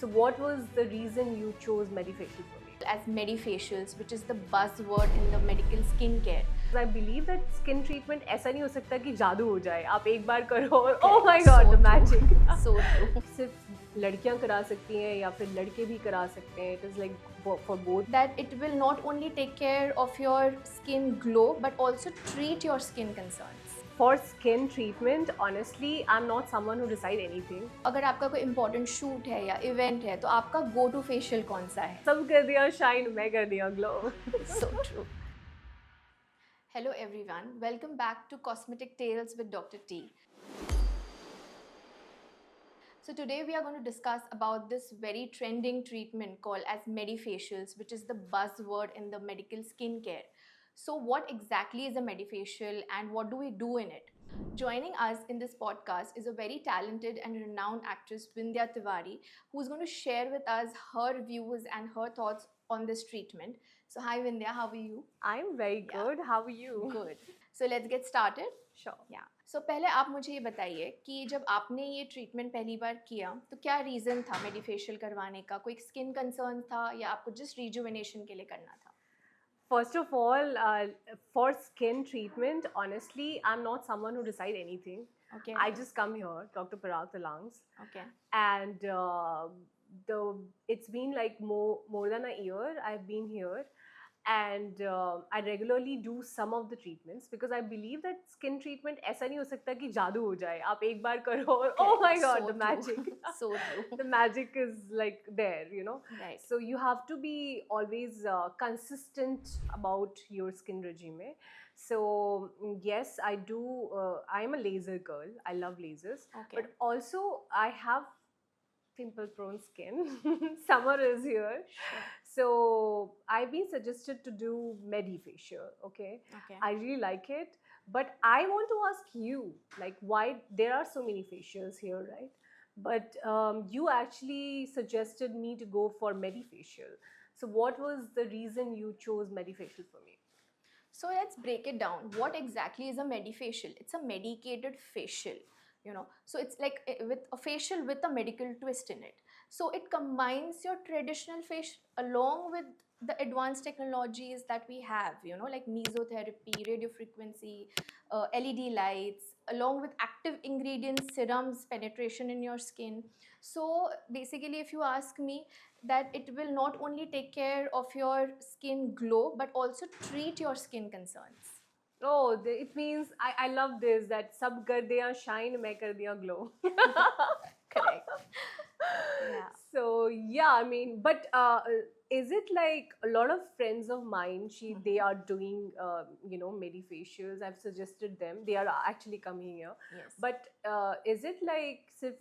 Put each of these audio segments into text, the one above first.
So what was the reason you chose Medifacial for me? As Medifacials, which is the buzzword in the medical skincare. I believe that skin treatment ऐसा नहीं हो सकता कि जादू हो जाए, आप एक बार करो और oh my god, the magic. So true. सिर्फ लड़कियां करा सकती हैं या फिर लड़के भी करा सकते हैं. It is like for both. That it will not only take care of your skin glow but also treat your skin concerns. For skin treatment, honestly, I'm not someone who decide anything. अगर आपका कोई important shoot है या event है तो आपका go to facial कौन सा है? सब कर दिया shine, मैं कर दिया glow. So true. Hello everyone, welcome back to Cosmetic Tales with Dr. T. So today we are going to discuss about this very trending treatment called as Medifacials, which is the buzzword in the medical skincare. So what exactly is a Medifacial and what do we do in it? Joining us in this podcast is a very talented and renowned actress, Vindhya Tiwari, who's going to share with us her views and her thoughts on this treatment. So hi Vindhya, how are you? I'm very good. How are you? Good. So let's get started. Sure. Yeah. So पहले आप मुझे ये बताइए कि जब आपने ये treatment पहली बार किया तो क्या रीज़न था मेडिफेशियल करवाने का? कोई स्किन कंसर्न था या आपको जस्ट रिजुविनेशन के लिए करना था? First of all, for skin treatment, honestly, I'm not someone who decide anything. Okay. I just come here, Dr. Parag Talangs, Okay. and it's been like more than a year I've been here, and I regularly do some of the treatments because I believe that skin treatment ऐसा नहीं हो सकता कि जादू हो जाए, आप एक बार करो और oh my god, So the true. magic. So true. The magic is like there, you know. Right. So you have to be always consistent about your skin regime. So yes, I do. I am a laser girl. I love lasers, Okay. but also I have pimple-prone skin. Summer is here, Sure. so I've been suggested to do Medifacial. Okay, Okay. I really like it, but I want to ask you, like, why there are so many facials here, right? But you actually suggested me to go for Medifacial. So what was the reason you chose Medifacial for me? So let's break it down. What exactly is a medifacial? It's a medicated facial, you know. So it's like with a facial with a medical twist in it. So it combines your traditional facial along with the advanced technologies that we have, you know, like mesotherapy, radiofrequency, LED lights, along with active ingredients, serums, penetration in your skin. So basically, if you ask me, that it will not only take care of your skin glow but also treat your skin concerns. Oh, it means I love this, that sab kar diya shine, main kar diya glow. Correct. Yeah. So yeah, I mean, but is it like a lot of friends of mine? They are doing Medifacials. I've suggested them. They are actually coming here. Yes. But is it like सिर्फ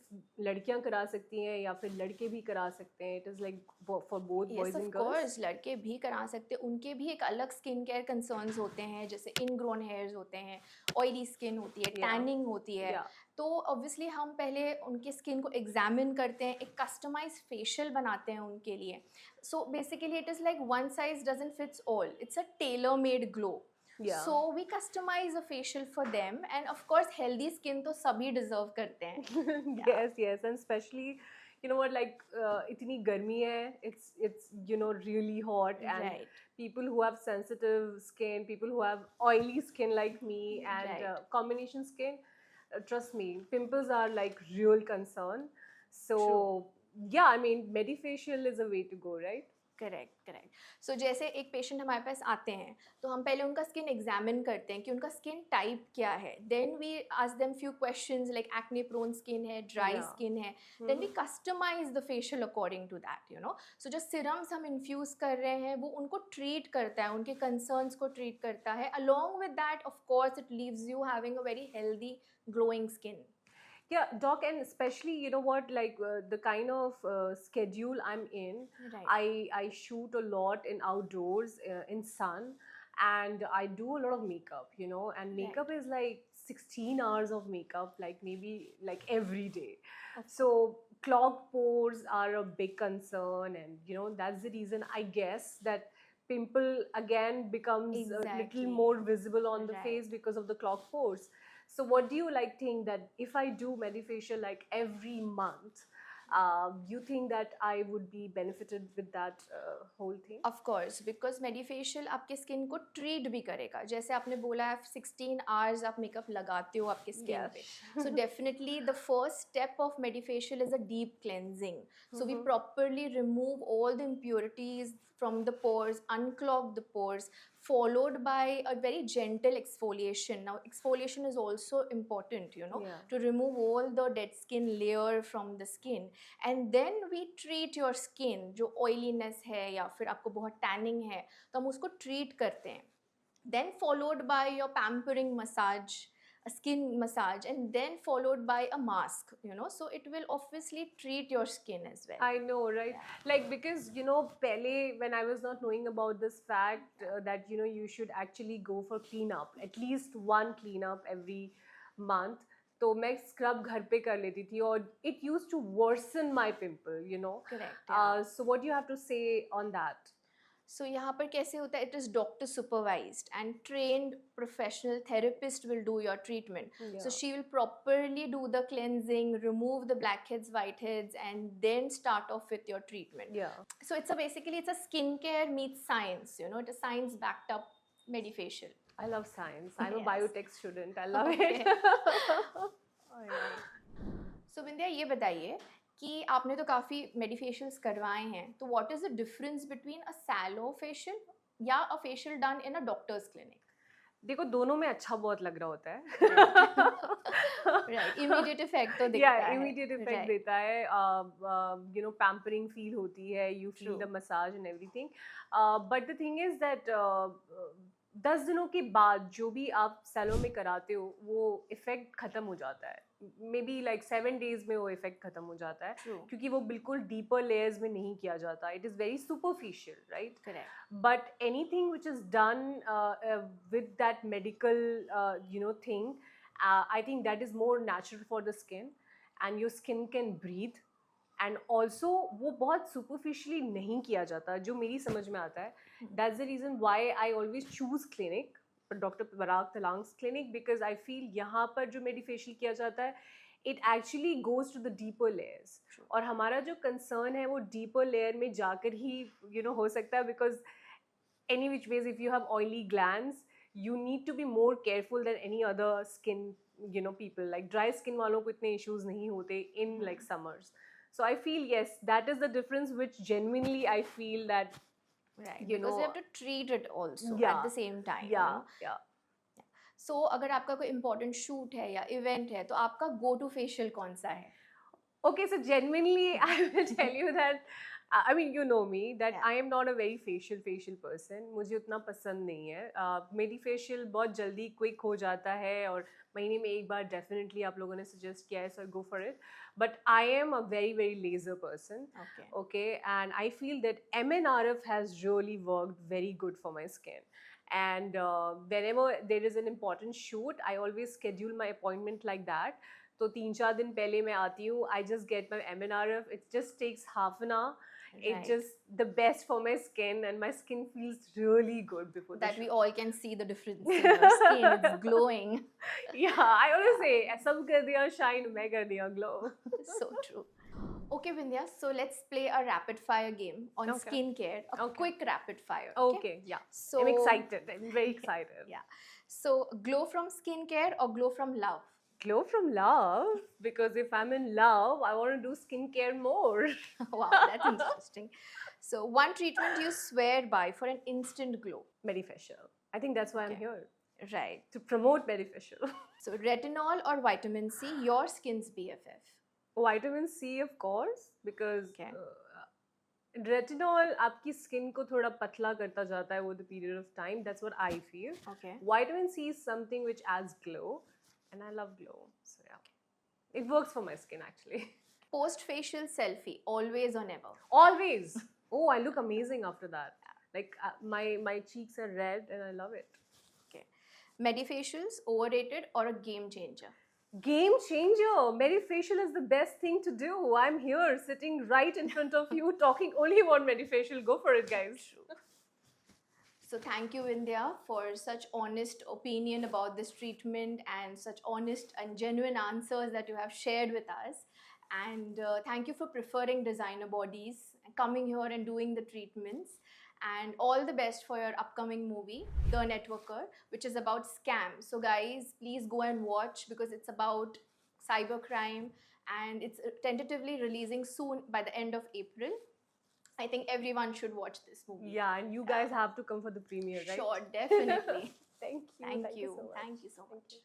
लड़कियां करा सकती हैं या फिर लड़के भी करा सकते हैं? It is like for both boys and girls. Yes, of course, लड़के भी करा सकते हैं. उनके भी एक अलग स्किन केयर कंसर्न्स होते हैं, जैसे इनग्रोन हेयर्स होते हैं, ऑयली स्किन होती है, टैनिंग होती है. तो ऑब्वियसली हम पहले उनके स्किन को एग्जामिन करते हैं, एक कस्टमाइज फेशियल बनाते हैं उनके लिए. So basically it is like one size doesn't fits all. It's a tailor made glow. Yeah. So we customize a facial for them, and of course healthy skin तो सभी deserve करते हैं. Yes, and especially, you know what, like इतनी गर्मी है, it's really hot, and Right. people who have sensitive skin, people who have oily skin like me, and Right. combination skin, trust me, pimples are like real concern. So yeah, I mean, Medifacial is a way to go, right? Correct. So जैसे एक patient हमारे पास आते हैं तो हम पहले उनका skin examine करते हैं कि उनका स्किन टाइप क्या है. Then we ask them few questions like acne prone skin है, ड्राई स्किन है. Then we customise the facial according to that, you know. So जो सिरम्स हम इन्फ्यूज़ कर रहे हैं वो उनको ट्रीट करता है, उनके कंसर्न्स को ट्रीट करता है. Along with that of course it leaves you having a very healthy glowing skin. Yeah, doc, and especially, you know what, like the kind of schedule I'm in, Right. I shoot a lot in outdoors, in sun, and I do a lot of makeup, you know, and makeup is like 16 hours of makeup, like maybe like every day. So clogged pores are a big concern, and you know that's the reason I guess that pimple again becomes a Exactly. little more visible on the Right. face because of the clogged pores. So what do you like think that if I do Medifacial like every month, You think that I would be benefited with that whole thing? Of course, because Medifacial आपके skin को treat भी करेगा. जैसे आपने बोला आप 16 hours आप makeup लगाते हो आपके स्किन पे. So definitely the first step of Medifacial is a deep cleansing. So we properly remove all the impurities from the pores, unclog the pores, followed by a very gentle exfoliation. Now exfoliation is also important, you know, Yeah. to remove all the dead skin layer from the skin. And then we treat your skin, जो oiliness है या फिर आपको बहुत tanning है तो हम उसको treat करते हैं. Then followed by your pampering massage, a skin massage, and then followed by a mask, you know, so it will obviously treat your skin as well. I know, right? Yeah. Like, because pehle when I was not knowing about this fact that you should actually go for cleanup, at least one cleanup every month. तो मैं scrub घर पे कर लेती थी और it used to worsen my pimple, Correct, yeah. So what do you have to say on that? So यहाँ पर कैसे होता है, it is doctor supervised and trained professional therapist will do your treatment. Yeah. So she will properly do the cleansing, remove the blackheads, whiteheads, and then start off with your treatment. Yeah. So basically it's a skincare meets science, you know, it is science backed up Medifacial. I love science. I'm a Yes. biotech student. I love Okay. it. Alright. So Vindhya ये बताइए कि आपने तो काफ़ी मेडिफेशियल्स करवाए हैं, तो what is the difference between a salon facial या a facial done in a doctor's clinic? देखो दोनों में अच्छा बहुत लग रहा होता है. राइट, इमीडिएट इफेक्ट तो दिखता है. इमीडिएट इफेक्ट देता है. पैम्परिंग फील होती है. You feel the massage and everything. But the thing is that 10 दिनों के बाद जो भी आप सैलून में कराते हो वो इफेक्ट खत्म हो जाता है. मे बी लाइक 7 days में वो इफेक्ट खत्म हो जाता है. True. क्योंकि वो बिल्कुल डीपर लेयर्स में नहीं किया जाता. It is very superficial, right? Correct. But anything which is done with that medical thing, I think that is more natural for the skin and your skin can breathe. And also वो बहुत superficially नहीं किया जाता जो मेरी समझ में आता है. That's the reason why I always choose clinic, doctor Parag Telang's clinic, because I feel यहाँ पर जो मेडिफेशियल किया जाता है it actually goes to the deeper layers. और हमारा जो कंसर्न है वो डीपर लेयर में जाकर ही हो सकता है. Because any which ways if you have oily glands you need to be more careful than any other skin people. Like dry skin वालों को इतने issues नहीं होते in like summers. So I feel yes, that is the difference which genuinely I feel that Right, because you have to treat it also at the same time. Yeah. So अगर आपका कोई important shoot है या event है तो आपका go to facial कौन सा है? Okay, so genuinely I will tell you that I mean you know me that Yeah. I am not a very facial person. मुझे उतना पसंद नहीं है. मेरी facial बहुत जल्दी quick हो जाता है और महीने में एक बार definitely आप लोगों ने suggest किया है, so go for it. But I am a very laser person. Okay, and I feel that MNRF has really worked very good for my skin. And whenever there is an important shoot, I always schedule my appointment like that. तो 3-4 दिन पहले मैं आती हूँ. I just get my MNRF. It just takes half an hour. Right. It's just the best for my skin and my skin feels really good before the That shoot. we all can see the difference in your skin. It's glowing. Yeah, I always say सब कर दिया shine, मैं कर दिया glow. So true. Okay, Vindhya, so let's play a rapid fire game on Okay. skincare. A Okay. quick rapid fire. Okay, yeah. So I'm excited. I'm very excited. Yeah. So glow from skincare or glow from love? Glow from love, because if I'm in love, I want to do skincare more. Wow, that's interesting. So one treatment you swear by for an instant glow. Medifacial. I think that's why I'm Okay. here, Right. to promote Medifacial. So retinol or vitamin C, your skin's BFF. Vitamin C, of course, because Okay. retinol आपकी skin को थोड़ा पतला करता जाता है with the period of time. That's what I feel. Okay. Vitamin C is something which adds glow, and I love glow. So yeah, it works for my skin actually. Post facial selfie, always or never. Always. Oh, I look amazing after that. Like my cheeks are red, and I love it. Okay. Medifacials, overrated or a game changer? Game changer. Medifacial is the best thing to do. I'm here sitting right in front of you talking only about Medifacial. Go for it, guys. So thank you, Vindhya, for such honest opinion about this treatment and such honest and genuine answers that you have shared with us. And thank you for preferring designer bodies, coming here and doing the treatments. And all the best for your upcoming movie, The Networker, which is about scam. So guys, please go and watch, because it's about cybercrime, and it's tentatively releasing soon by the end of April. I think everyone should watch this movie. Yeah, and you guys have to come for the premiere, right? Sure, definitely. Thank you. Thank so you. much. Thank you so Thank much. you.